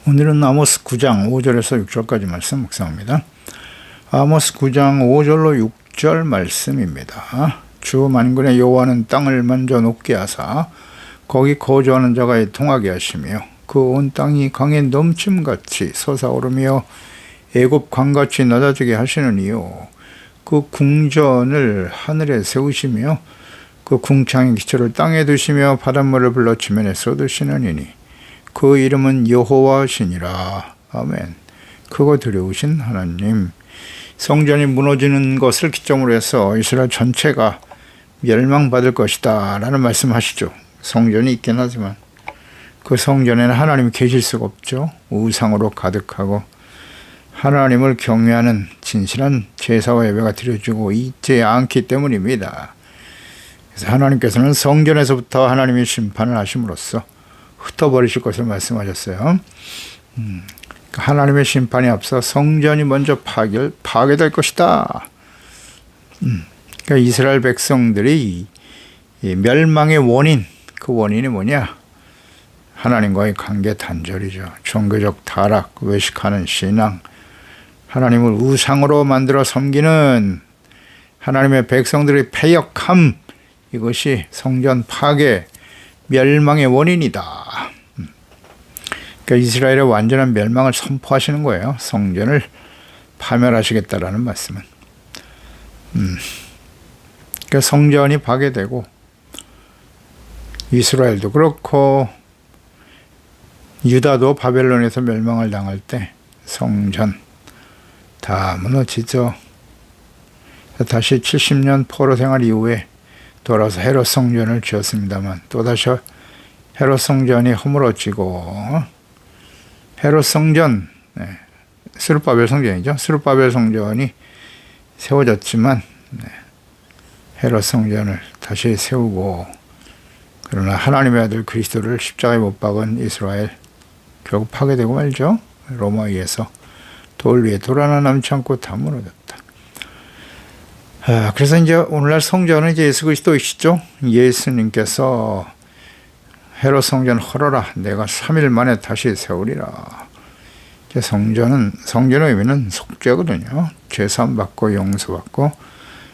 오늘은 아모스 9장 5절에서 6절까지 말씀 묵상합니다. 아모스 9장 5절로 6절 말씀입니다. 주 만군의 여호와는 땅을 먼저 높게 하사 거기 거주하는 자가 통하게 하시며 그 온 땅이 강에 넘침같이 솟아오르며 애굽 강같이 낮아지게 하시느니요. 그 궁전을 하늘에 세우시며 그 궁창의 기초를 땅에 두시며 바닷물을 불러 지면에 쏟으시느니니 그 이름은 여호와시니라. 아멘. 크고 두려우신 하나님, 성전이 무너지는 것을 기점으로 해서 이스라엘 전체가 멸망받을 것이다 라는 말씀하시죠. 성전이 있긴 하지만 그 성전에는 하나님이 계실 수가 없죠. 우상으로 가득하고 하나님을 경외하는 진실한 제사와 예배가 드려지고 있지 않기 때문입니다. 그래서 하나님께서는 성전에서부터 하나님이 심판을 하심으로써 흩어버리실 것을 말씀하셨어요. 하나님의 심판에 앞서 성전이 먼저 파괴될 것이다. 그러니까 이스라엘 백성들이 이 멸망의 원인, 그 원인이 뭐냐? 하나님과의 관계 단절이죠. 종교적 타락, 외식하는 신앙, 하나님을 우상으로 만들어 섬기는 하나님의 백성들의 패역함, 이것이 성전 파괴, 멸망의 원인이다. 그러니까 이스라엘의 완전한 멸망을 선포하시는 거예요. 성전을 파멸하시겠다라는 말씀은. 그러니까 성전이 파괴되고 이스라엘도 그렇고 유다도 바벨론에서 멸망을 당할 때 성전 다 무너지죠. 다시 70년 포로 생활 이후에 돌아서 헤롯 성전을 지었습니다만 또다시 헤롯 성전이 허물어지고 헤롯 성전, 스룹바벨 성전이죠. 스룹바벨 성전이 세워졌지만 헤롯 성전을 다시 세우고, 그러나 하나님의 아들 그리스도를 십자가에 못 박은 이스라엘 결국 파괴되고 말죠. 로마에 의해서 돌 위에 돌 하나 남지 않고 다 무너졌다. 그래서 이제 오늘날 성전은 이제 예수 그리스도이시죠. 예수님께서 헤롯 성전 헐어라, 내가 3일 만에 다시 세우리라. 성전의 의미는 속죄거든요. 죄사함 받고 용서받고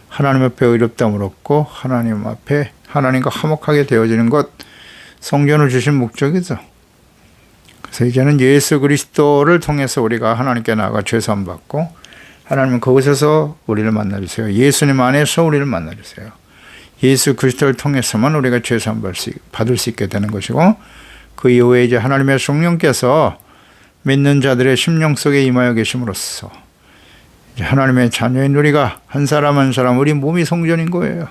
하나님 앞에 의롭다함을 얻고 하나님 앞에 하나님과 화목하게 되어지는 것, 성전을 주신 목적이죠. 그래서 이제는 예수 그리스도를 통해서 우리가 하나님께 나아가 죄사함 받고 하나님은 그곳에서 우리를 만나주세요. 예수님 안에서 우리를 만나주세요. 예수 그리스도를 통해서만 우리가 죄사함 받을 수 있게 되는 것이고, 그 이후에 이제 하나님의 성령께서 믿는 자들의 심령 속에 임하여 계심으로써 이제 하나님의 자녀인 우리가 한 사람 한 사람 우리 몸이 성전인 거예요.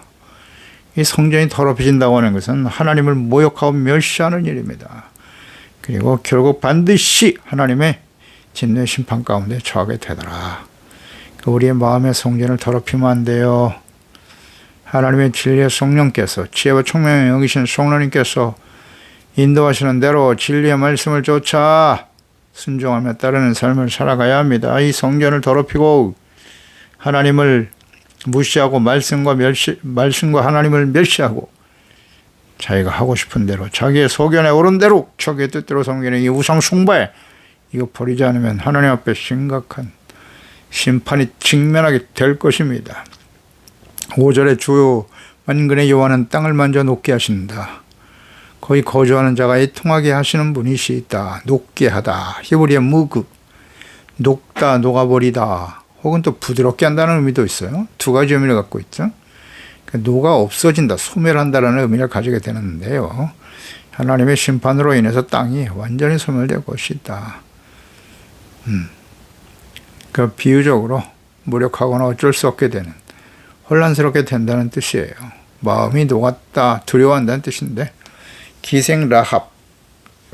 이 성전이 더럽혀진다고 하는 것은 하나님을 모욕하고 멸시하는 일입니다. 그리고 결국 반드시 하나님의 진노의 심판 가운데 처하게 되더라. 우리의 마음의 성전을 더럽히면 안 돼요. 하나님의 진리의 성령께서, 지혜와 총명을 여기신 성령님께서 인도하시는 대로 진리의 말씀을 쫓아 순종하며 따르는 삶을 살아가야 합니다. 이 성전을 더럽히고 하나님을 무시하고 말씀과 하나님을 멸시하고 자기가 하고 싶은 대로 자기의 소견에 오른 대로 자기의 뜻대로 섬기는 이 우상 숭배, 이거 버리지 않으면 하나님 앞에 심각한 심판이 직면하게 될 것입니다. 5절에 주 만군의 여호와는 땅을 먼저 높게 하신다. 거기 거주하는 자가 애통하게 하시는 분이시다. 높게 하다. 히브리어 무그, 녹다, 녹아버리다, 혹은 또 부드럽게 한다는 의미도 있어요. 두 가지 의미를 갖고 있죠. 그러니까 녹아 없어진다, 소멸한다라는 의미를 가지게 되는데요. 하나님의 심판으로 인해서 땅이 완전히 소멸될 것이다. 그 비유적으로 무력하거나 어쩔 수 없게 되는, 혼란스럽게 된다는 뜻이에요. 마음이 녹았다, 두려워한다는 뜻인데, 기생 라합,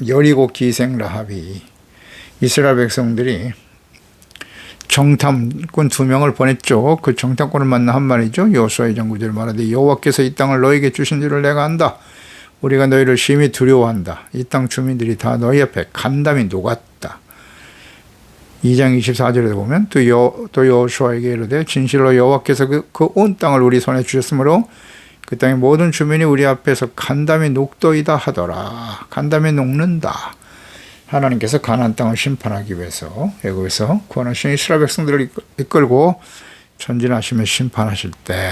여리고 기생 라합이 이스라엘 백성들이 정탐꾼 2명을 보냈죠. 그 정탐꾼을 만나 한 말이죠. 여호수아 2장 9절에 말하되 여호와께서 이 땅을 너에게 주신 줄을 내가 안다. 우리가 너희를 심히 두려워한다. 이 땅 주민들이 다 너희 앞에 간담이 녹았다. 2장 24절에 보면 또 여호수아에게 이르되 진실로 여호와께서 그 온 땅을 우리 손에 주셨으므로 그 땅의 모든 주민이 우리 앞에서 간담이 녹도이다 하더라. 간담이 녹는다. 하나님께서 가나안 땅을 심판하기 위해서 애굽에서 구원하신 이스라엘 백성들을 이끌고 전진하시며 심판하실 때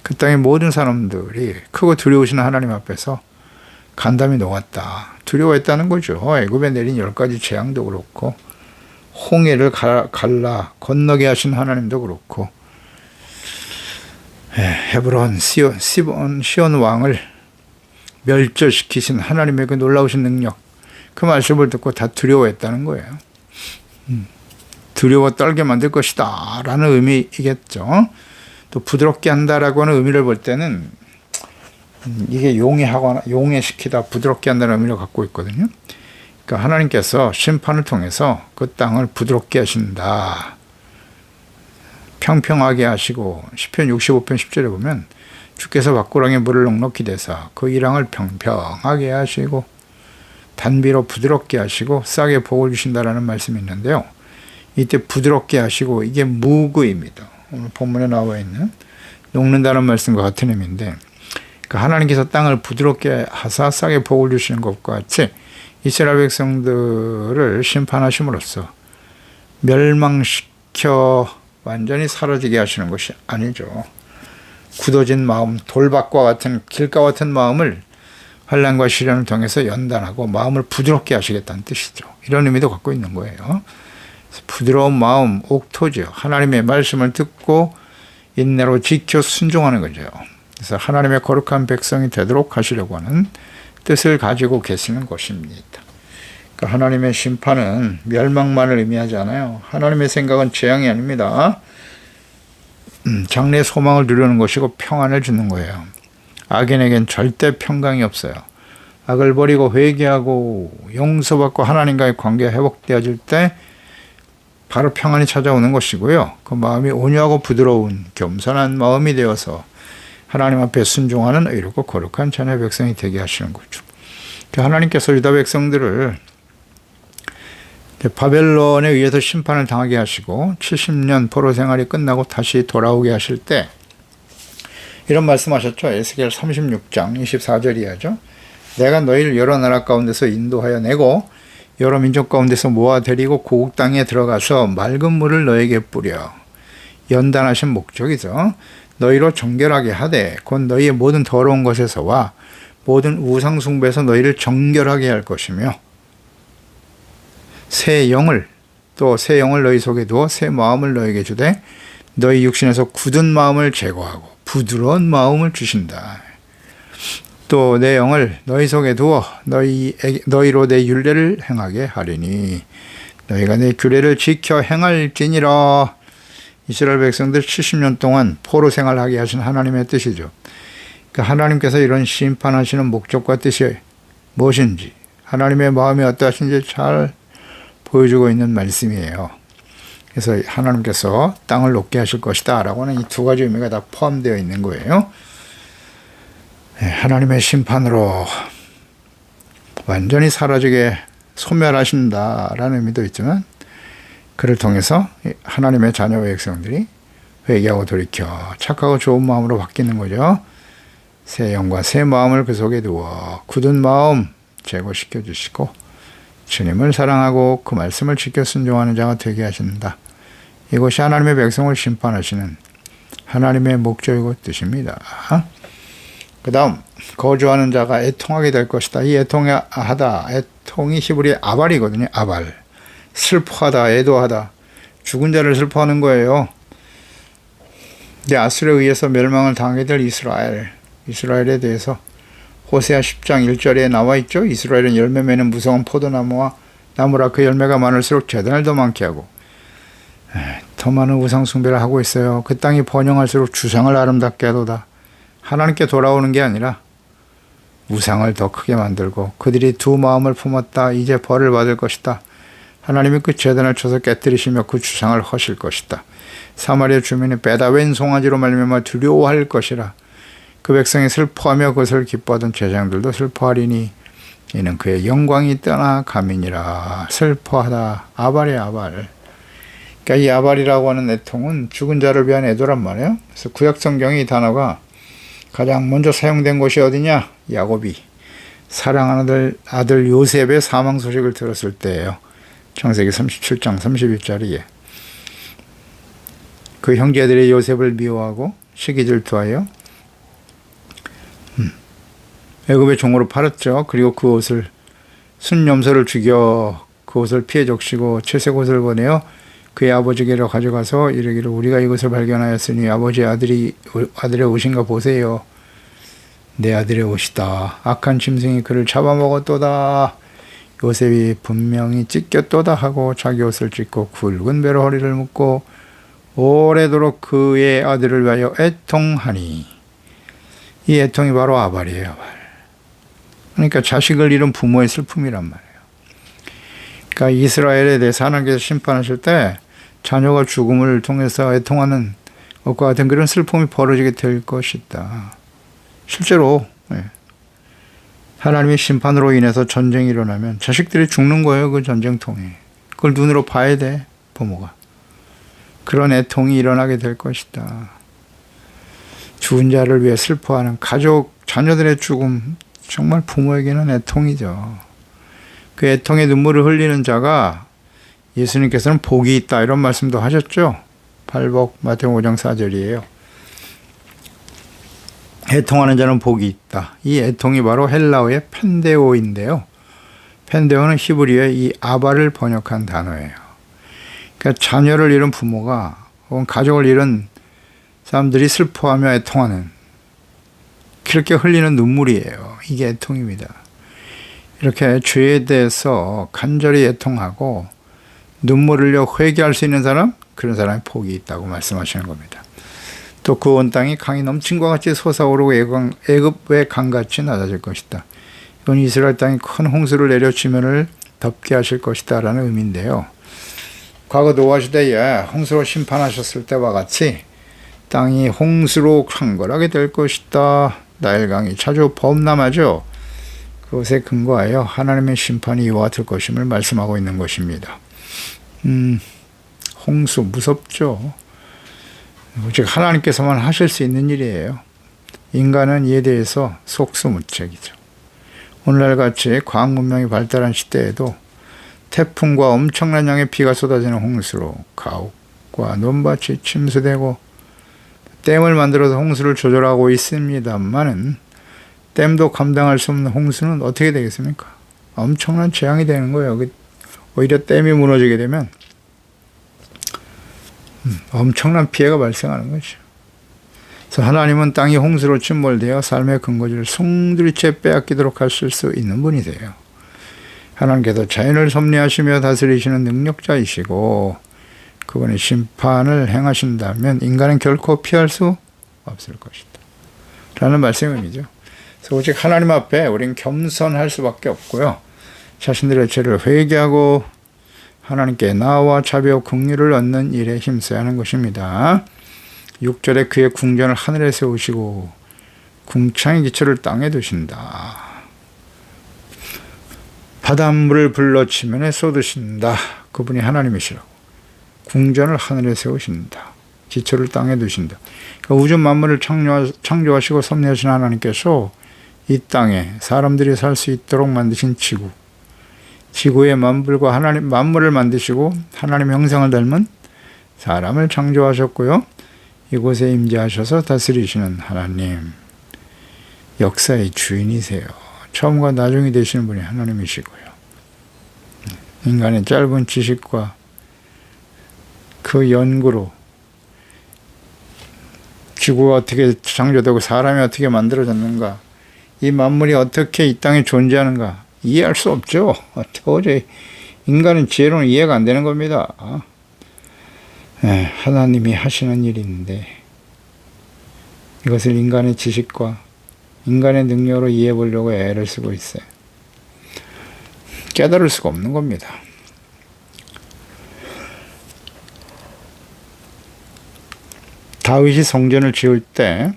그 땅의 모든 사람들이 크고 두려우신 하나님 앞에서 간담이 녹았다. 두려워했다는 거죠. 애굽에 내린 10가지 재앙도 그렇고 홍해를 갈라 건너게 하신 하나님도 그렇고 헤브론 시온 왕을 멸절시키신 하나님의 그 놀라우신 능력, 그 말씀을 듣고 다 두려워했다는 거예요. 두려워 떨게 만들 것이다 라는 의미이겠죠. 또 부드럽게 한다라고 하는 의미를 볼 때는 이게 용해하거나 용해시키다, 부드럽게 한다는 의미를 갖고 있거든요. 그러니까 하나님께서 심판을 통해서 그 땅을 부드럽게 하신다, 평평하게 하시고, 시편 65편 10절에 보면 주께서 밭구렁에 물을 넉넉히 대사 그 이랑을 평평하게 하시고 단비로 부드럽게 하시고 싹에 복을 주신다라는 말씀이 있는데요. 이때 부드럽게 하시고, 이게 무구입니다. 오늘 본문에 나와 있는 녹는다는 말씀과 같은 의미인데, 그러니까 하나님께서 땅을 부드럽게 하사 싹에 복을 주시는 것과 같이 이스라엘 백성들을 심판하심으로써 멸망시켜 완전히 사라지게 하시는 것이 아니죠. 굳어진 마음, 돌밭과 같은 길가 같은 마음을 환난과 시련을 통해서 연단하고 마음을 부드럽게 하시겠다는 뜻이죠. 이런 의미도 갖고 있는 거예요. 부드러운 마음, 옥토죠. 하나님의 말씀을 듣고 인내로 지켜 순종하는 거죠. 그래서 하나님의 거룩한 백성이 되도록 하시려고 하는 뜻을 가지고 계시는 것입니다. 그러니까 하나님의 심판은 멸망만을 의미하지 않아요. 하나님의 생각은 재앙이 아닙니다. 장래의 소망을 누리는 것이고 평안을 주는 거예요. 악인에겐 절대 평강이 없어요. 악을 버리고 회개하고 용서받고 하나님과의 관계가 회복되어질 때 바로 평안이 찾아오는 것이고요. 그 마음이 온유하고 부드러운 겸손한 마음이 되어서 하나님 앞에 순종하는 의롭고 거룩한 자녀 백성이 되게 하시는 거죠. 하나님께서 유다 백성들을 바벨론에 의해서 심판을 당하게 하시고 70년 포로 생활이 끝나고 다시 돌아오게 하실 때 이런 말씀하셨죠. 에스겔 36장 24절이야죠. 내가 너희를 여러 나라 가운데서 인도하여 내고 여러 민족 가운데서 모아 데리고 고국 땅에 들어가서 맑은 물을 너에게 뿌려. 연단하신 목적이죠. 너희로 정결하게 하되 곧 너희의 모든 더러운 것에서와 모든 우상 숭배에서 너희를 정결하게 할 것이며 새 영을 너희 속에 두어 새 마음을 너희에게 주되 너희 육신에서 굳은 마음을 제거하고 부드러운 마음을 주신다. 또 내 영을 너희 속에 두어 너희로 내 율례를 행하게 하리니 너희가 내 규례를 지켜 행할지니라. 이스라엘 백성들 70년 동안 포로 생활하게 하신 하나님의 뜻이죠. 그러니까 하나님께서 이런 심판하시는 목적과 뜻이 무엇인지, 하나님의 마음이 어떠하신지 잘 보여주고 있는 말씀이에요. 그래서 하나님께서 땅을 녹게 하실 것이다 라고 하는 이 두 가지 의미가 다 포함되어 있는 거예요. 하나님의 심판으로 완전히 사라지게 소멸하신다라는 의미도 있지만, 그를 통해서 하나님의 자녀 백성들이 회개하고 돌이켜 착하고 좋은 마음으로 바뀌는 거죠. 새 영과 새 마음을 그 속에 두어 굳은 마음 제거시켜 주시고 주님을 사랑하고 그 말씀을 지켜 순종하는 자가 되게 하신다. 이것이 하나님의 백성을 심판하시는 하나님의 목적이고 뜻입니다. 그 다음 거주하는 자가 애통하게 될 것이다. 이 애통이 히브리 아발이거든요. 아발. 슬퍼하다, 애도하다. 죽은 자를 슬퍼하는 거예요. 근데 아수르에 의해서 멸망을 당하게 될 이스라엘에 대해서 호세아 10장 1절에 나와 있죠. 이스라엘은 열매 맺는 무성한 포도나무와 나무라. 그 열매가 많을수록 재단을 더 많게 하고 더 많은 우상 숭배를 하고 있어요. 그 땅이 번영할수록 주상을 아름답게 하도다. 하나님께 돌아오는 게 아니라 우상을 더 크게 만들고 그들이 두 마음을 품었다. 이제 벌을 받을 것이다. 하나님이 그 재단을 쳐서 깨뜨리시며 그 주상을 허실 것이다. 사마리아 주민이 빼다웬 송아지로 말미암아 두려워할 것이라. 그 백성이 슬퍼하며 그것을 기뻐하던 제장들도 슬퍼하리니 이는 그의 영광이 떠나감이니라. 슬퍼하다. 아발이 아발. 그러니까 이 아발이라고 하는 애통은 죽은 자를 위한 애도란 말이에요. 그래서 구약 성경의 이 단어가 가장 먼저 사용된 곳이 어디냐? 야곱이 사랑하는 아들 요셉의 사망 소식을 들었을 때예요. 창세기 37장 30일자리에 그 형제들이 요셉을 미워하고 시기질투하여 애굽의 종으로 팔았죠. 그리고 그 옷을 순염소를 죽여 그 옷을 피해 적시고 채색 옷을 보내어 그의 아버지께로 가져가서 이르기를 우리가 이것을 발견하였으니 아버지의 아들의 옷인가 보세요. 내 아들의 옷이다. 악한 짐승이 그를 잡아먹었도다. 요셉이 분명히 찢겼도다 하고 자기 옷을 찢고 굵은 배로 허리를 묶고 오래도록 그의 아들을 위하여 애통하니 이 애통이 바로 아발이에요. 아발. 그러니까 자식을 잃은 부모의 슬픔이란 말이에요. 그러니까 이스라엘에 대해서 하나님께서 심판하실 때 자녀가 죽음을 통해서 애통하는 것과 같은 그런 슬픔이 벌어지게 될 것이다. 실제로 하나님의 심판으로 인해서 전쟁이 일어나면 자식들이 죽는 거예요. 그 전쟁통에. 그걸 눈으로 봐야 돼. 부모가. 그런 애통이 일어나게 될 것이다. 죽은 자를 위해 슬퍼하는 가족, 자녀들의 죽음 정말 부모에게는 애통이죠. 그 애통의 눈물을 흘리는 자가 예수님께서는 복이 있다 이런 말씀도 하셨죠. 팔복 마태복음 5장 4절이에요. 애통하는 자는 복이 있다. 이 애통이 바로 헬라어의 펜데오인데요. 펜데오는 히브리어의 이 아바를 번역한 단어예요. 그러니까 자녀를 잃은 부모가 혹은 가족을 잃은 사람들이 슬퍼하며 애통하는 그렇게 흘리는 눈물이에요. 이게 애통입니다. 이렇게 죄에 대해서 간절히 애통하고 눈물을 흘려 회개할 수 있는 사람, 그런 사람이 복이 있다고 말씀하시는 겁니다. 또 그 온 땅이 강이 넘친 것 같이 솟아오르고 애굽의 강같이 낮아질 것이다. 이건 이스라엘 땅이 큰 홍수를 내려 지면을 덮게 하실 것이다 라는 의미인데요. 과거 노아 시대에 홍수로 심판하셨을 때와 같이 땅이 홍수로 황골하게 될 것이다. 나일강이 자주 범람하죠. 그것에 근거하여 하나님의 심판이 이와 같을 것임을 말씀하고 있는 것입니다. 홍수 무섭죠. 오직 하나님께서만 하실 수 있는 일이에요. 인간은 이에 대해서 속수무책이죠. 오늘날 같이 과학 문명이 발달한 시대에도 태풍과 엄청난 양의 비가 쏟아지는 홍수로 가옥과 논밭이 침수되고 댐을 만들어서 홍수를 조절하고 있습니다만은 댐도 감당할 수 없는 홍수는 어떻게 되겠습니까? 엄청난 재앙이 되는 거예요. 오히려 댐이 무너지게 되면 엄청난 피해가 발생하는 거죠. 그래서 하나님은 땅이 홍수로 침몰되어 삶의 근거지를 송두리째 빼앗기도록 하실 수 있는 분이세요. 하나님께서 자연을 섭리하시며 다스리시는 능력자이시고 그분의 심판을 행하신다면 인간은 결코 피할 수 없을 것이다 라는 말씀이죠. 그래서 오직 하나님 앞에 우리는 겸손할 수밖에 없고요. 자신들의 죄를 회개하고 하나님께 나와 자비와 긍휼을 얻는 일에 힘써야 하는 것입니다. 6절에 그의 궁전을 하늘에 세우시고 궁창의 기초를 땅에 두신다. 바닷물을 불러 지면에 쏟으신다. 그분이 하나님이시라고. 궁전을 하늘에 세우신다. 기초를 땅에 두신다. 그러니까 우주 만물을 창조하시고 섭리하신 하나님께서 이 땅에 사람들이 살 수 있도록 만드신 지구의 만물과 만물을 만드시고 하나님의 형상을 닮은 사람을 창조하셨고요. 이곳에 임재하셔서 다스리시는 하나님, 역사의 주인이세요. 처음과 나중이 되시는 분이 하나님이시고요. 인간의 짧은 지식과 그 연구로 지구가 어떻게 창조되고 사람이 어떻게 만들어졌는가, 이 만물이 어떻게 이 땅에 존재하는가 이해할 수 없죠. 도저히 인간은 지혜로는 이해가 안 되는 겁니다. 하나님이 하시는 일인데 이것을 인간의 지식과 인간의 능력으로 이해해 보려고 애를 쓰고 있어요. 깨달을 수가 없는 겁니다. 다윗이 성전을 지을 때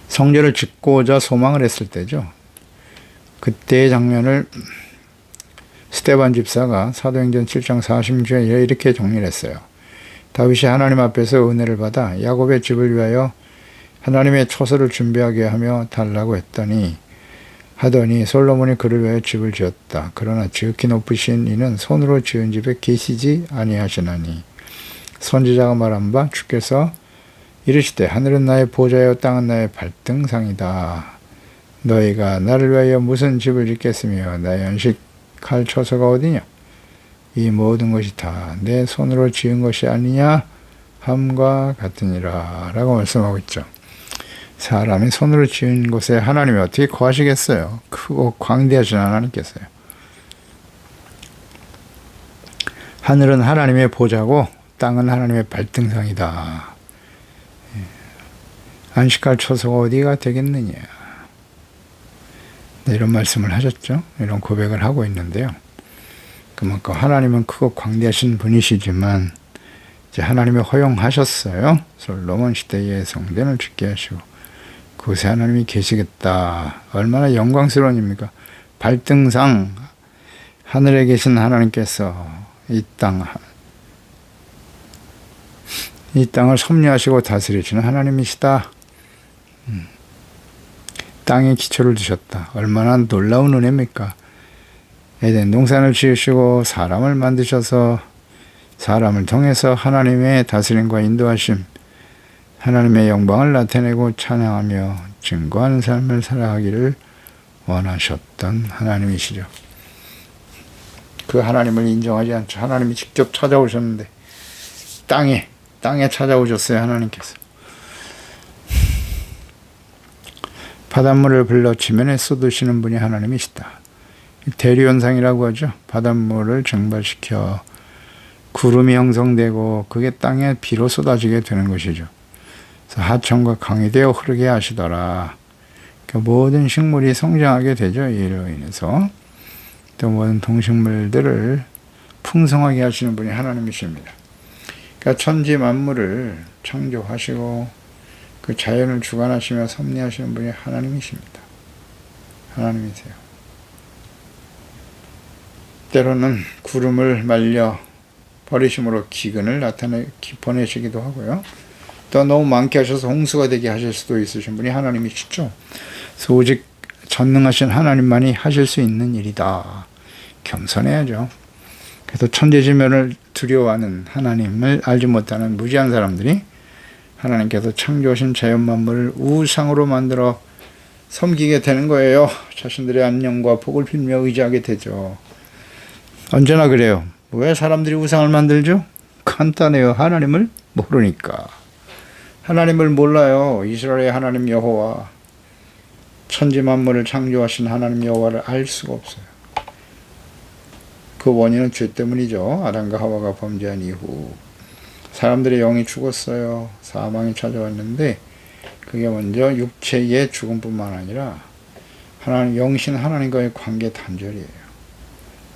성전을 짓고자 소망을 했을 때죠. 그때의 장면을 스데반 집사가 사도행전 7장 40절에 이렇게 정리를 했어요. 다윗이 하나님 앞에서 은혜를 받아 야곱의 집을 위하여 하나님의 초소를 준비하게 하며 달라고 했더니 하더니 솔로몬이 그를 위하여 집을 지었다. 그러나 지극히 높으신 이는 손으로 지은 집에 계시지 아니하시나니 선지자가 말한 바 주께서 이르시되 하늘은 나의 보좌요 땅은 나의 발등상이다. 너희가 나를 위하여 무슨 집을 짓겠으며 나의 연식할 처소가 어디냐? 이 모든 것이 다 내 손으로 지은 것이 아니냐 함과 같으니라 라고 말씀하고 있죠. 사람이 손으로 지은 곳에 하나님이 어떻게 거하시겠어요? 크고 광대하신 하나님께서요. 하늘은 하나님의 보좌고 땅은 하나님의 발등상이다. 안식할 처소가 어디가 되겠느냐. 이런 말씀을 하셨죠. 이런 고백을 하고 있는데요. 그만큼 하나님은 크고 광대하신 분이시지만 이제 하나님이 허용하셨어요. 솔로몬 시대의 성전을 짓게 하시고 그곳에 하나님이 계시겠다. 얼마나 영광스러운 일입니까? 발등상 하늘에 계신 하나님께서 이 땅을 섭리하시고 다스리시는 하나님이시다. 땅에 기초를 두셨다. 얼마나 놀라운 은혜입니까? 에덴 동산을 지으시고 사람을 만드셔서 사람을 통해서 하나님의 다스림과 인도하심, 하나님의 영광을 나타내고 찬양하며 증거하는 삶을 살아가기를 원하셨던 하나님이시죠. 그 하나님을 인정하지 않죠. 하나님이 직접 찾아오셨는데 땅에 찾아오셨어요. 하나님께서. 바닷물을 불러 지면에 쏟으시는 분이 하나님이시다. 대류현상이라고 하죠. 바닷물을 증발시켜 구름이 형성되고 그게 땅에 비로 쏟아지게 되는 것이죠. 그래서 하천과 강이 되어 흐르게 하시더라. 그러니까 모든 식물이 성장하게 되죠. 이로 인해서 또 모든 동식물들을 풍성하게 하시는 분이 하나님이십니다. 그러니까 천지 만물을 창조하시고 그 자연을 주관하시며 섭리하시는 분이 하나님이십니다. 하나님이세요. 때로는 구름을 말려 버리심으로 기근을 보내시기도 하고요. 또 너무 많게 하셔서 홍수가 되게 하실 수도 있으신 분이 하나님이시죠. 그래서 오직 전능하신 하나님만이 하실 수 있는 일이다. 겸손해야죠. 그래서 천지지면을 두려워하는 하나님을 알지 못하는 무지한 사람들이 하나님께서 창조하신 자연만물을 우상으로 만들어 섬기게 되는 거예요. 자신들의 안녕과 복을 빌며 의지하게 되죠. 언제나 그래요. 왜 사람들이 우상을 만들죠? 간단해요. 하나님을 모르니까. 하나님을 몰라요. 이스라엘의 하나님 여호와, 천지 만물을 창조하신 하나님 여호와를 알 수가 없어요. 그 원인은 죄 때문이죠. 아담과 하와가 범죄한 이후 사람들의 영이 죽었어요. 사망이 찾아왔는데 그게 먼저 육체의 죽음뿐만 아니라 하나님, 영신 하나님과의 관계 단절이에요.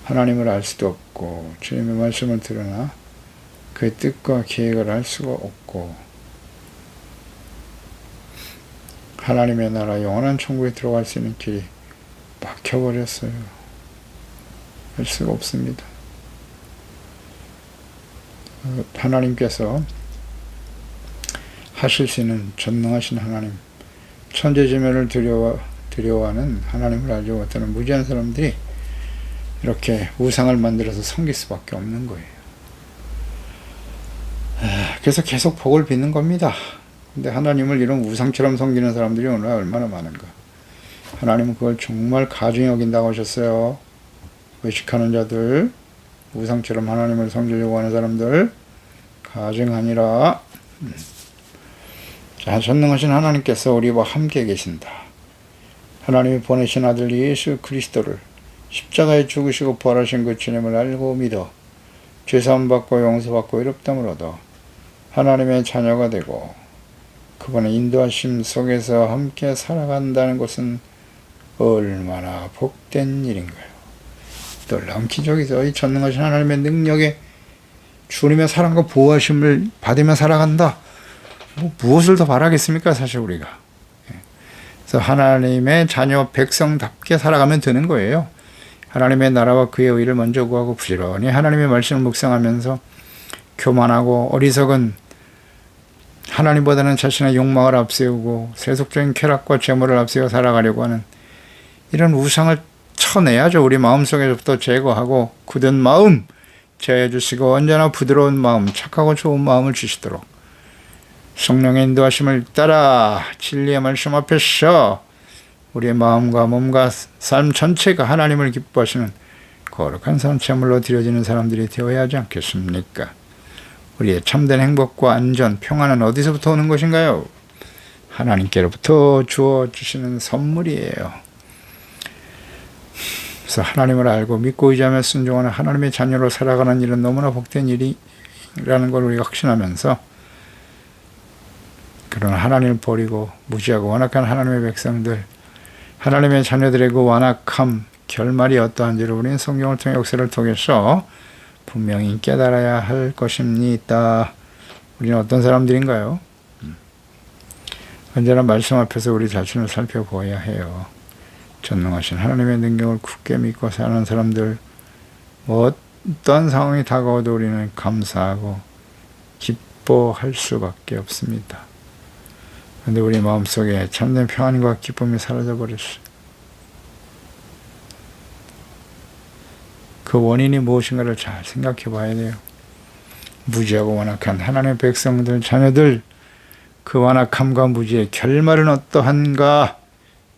하나님을 알 수도 없고 주님의 말씀을 들으나 그의 뜻과 계획을 알 수가 없고 하나님의 나라 영원한 천국에 들어갈 수 있는 길이 막혀버렸어요. 할 수가 없습니다. 하나님께서 하실 수 있는 전능하신 하나님, 천재지면을 두려워하는 하나님을 알지 못하는 무지한 사람들이 이렇게 우상을 만들어서 섬길 수밖에 없는 거예요. 그래서 계속 복을 빚는 겁니다. 근데 하나님을 이런 우상처럼 섬기는 사람들이 오늘 얼마나 많은가. 하나님은 그걸 정말 가중히 여긴다고 하셨어요. 외식하는 자들, 우상처럼 하나님을 섬기려고 하는 사람들 가증하니라. 자, 전능하신 하나님께서 우리와 함께 계신다. 하나님이 보내신 아들 예수 그리스도를 십자가에 죽으시고 부활하신 그 주님을 알고 믿어 죄사함 받고 용서받고 의롭다함을 얻어 하나님의 자녀가 되고 그분의 인도하심 속에서 함께 살아간다는 것은 얼마나 복된 일인가요? 놀라운 기적이죠. 이 전능하신 하나님의 능력에 주님의 사랑과 보호하심을 받으며 살아간다. 무엇을 더 바라겠습니까? 사실 우리가. 그래서 하나님의 자녀 백성답게 살아가면 되는 거예요. 하나님의 나라와 그의 의를 먼저 구하고 부지런히 하나님의 말씀을 묵상하면서 교만하고 어리석은 하나님보다는 자신의 욕망을 앞세우고 세속적인 쾌락과 재물을 앞세워 살아가려고 하는 이런 우상을 쳐내야죠. 우리 마음속에서부터 제거하고 굳은 마음 제어해 주시고 언제나 부드러운 마음, 착하고 좋은 마음을 주시도록 성령의 인도하심을 따라 진리의 말씀 앞에서 우리의 마음과 몸과 삶 전체가 하나님을 기뻐하시는 거룩한 산채물로 드려지는 사람들이 되어야 하지 않겠습니까? 우리의 참된 행복과 안전, 평안은 어디서부터 오는 것인가요? 하나님께로부터 주어주시는 선물이에요. 그래서 하나님을 알고 믿고 의지하며 순종하는 하나님의 자녀로 살아가는 일은 너무나 복된 일이라는 걸 우리가 확신하면서 그런 하나님을 버리고 무지하고 완악한 하나님의 백성들, 하나님의 자녀들의 그 완악함, 결말이 어떠한지를 우리는 성경을 통해 역사를 통해서 분명히 깨달아야 할 것입니다. 우리는 어떤 사람들인가요? 언제나 말씀 앞에서 우리 자신을 살펴보아야 해요. 전능하신 하나님의 능력을 굳게 믿고 사는 사람들, 어떤 상황이 다가와도 우리는 감사하고 기뻐할 수밖에 없습니다. 그런데 우리 마음속에 참된 평안과 기쁨이 사라져버렸어요. 그 원인이 무엇인가를 잘 생각해 봐야 돼요. 무지하고 완악한 하나님의 백성들, 자녀들, 그 완악함과 무지의 결말은 어떠한가?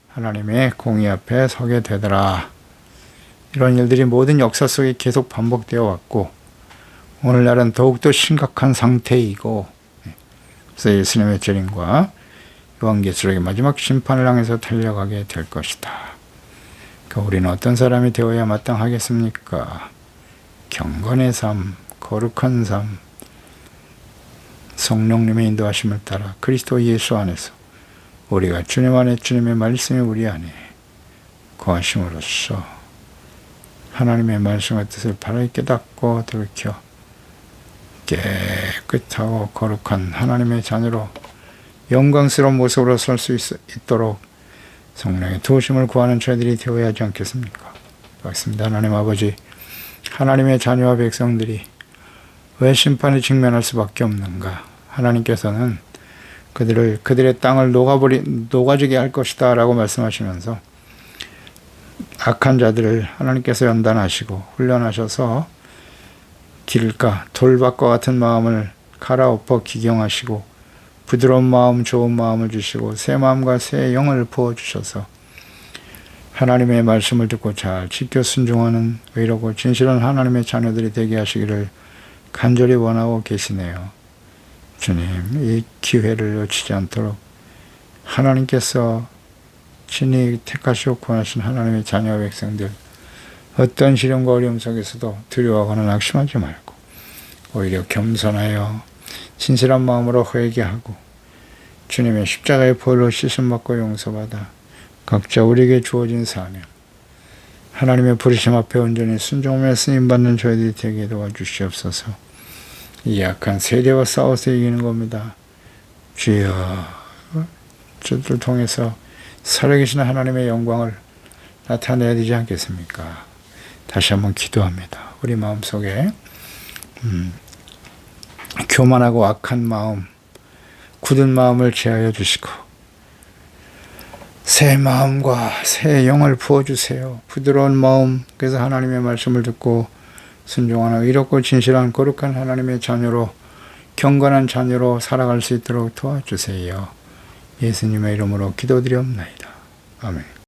하나님의 공의 앞에 서게 되더라. 이런 일들이 모든 역사 속에 계속 반복되어 왔고 오늘날은 더욱더 심각한 상태이고, 그래서 예수님의 재림과 요한계시록의 마지막 심판을 향해서 달려가게 될 것이다. 우리는 어떤 사람이 되어야 마땅하겠습니까? 경건의 삶, 거룩한 삶, 성령님의 인도하심을 따라 그리스도 예수 안에서 우리가 주님 안에 주님의 말씀이 우리 안에 거하심으로써 하나님의 말씀의 뜻을 바르게 깨닫고 들켜 깨끗하고 거룩한 하나님의 자녀로 영광스러운 모습으로 설 수 있도록 성령의 도우심을 구하는 저희들이 되어야 하지 않겠습니까? 그렇습니다. 하나님 아버지, 하나님의 자녀와 백성들이 왜 심판에 직면할 수밖에 없는가? 하나님께서는 그들의 땅을 녹아지게 할 것이다 라고 말씀하시면서 악한 자들을 하나님께서 연단하시고 훈련하셔서 길가 돌밭과 같은 마음을 갈아엎어 기경하시고 부드러운 마음, 좋은 마음을 주시고 새 마음과 새 영을 부어주셔서 하나님의 말씀을 듣고 잘 지켜 순종하는 의롭고 진실한 하나님의 자녀들이 되게 하시기를 간절히 원하고 계시네요. 주님, 이 기회를 놓치지 않도록 하나님께서 친히 택하시고 구원하신 하나님의 자녀 백성들, 어떤 시련과 어려움 속에서도 두려워하거나 낙심하지 말고 오히려 겸손하여 진실한 마음으로 회개하고 주님의 십자가의 보혈로 씻음받고 용서받아 각자 우리에게 주어진 사명, 하나님의 부르심 앞에 온전히 순종하며 쓰임받는 저희들이 되게 도와주시옵소서. 이 약한 세대와 싸워서 이기는 겁니다. 주여, 저들을 통해서 살아계신 하나님의 영광을 나타내야 되지 않겠습니까? 다시 한번 기도합니다. 우리 마음속에 교만하고 악한 마음, 굳은 마음을 제하여 주시고 새 마음과 새 영을 부어주세요. 부드러운 마음, 그래서 하나님의 말씀을 듣고 순종하는 의롭고 진실한 거룩한 하나님의 자녀로, 경건한 자녀로 살아갈 수 있도록 도와주세요. 예수님의 이름으로 기도드리옵나이다. 아멘.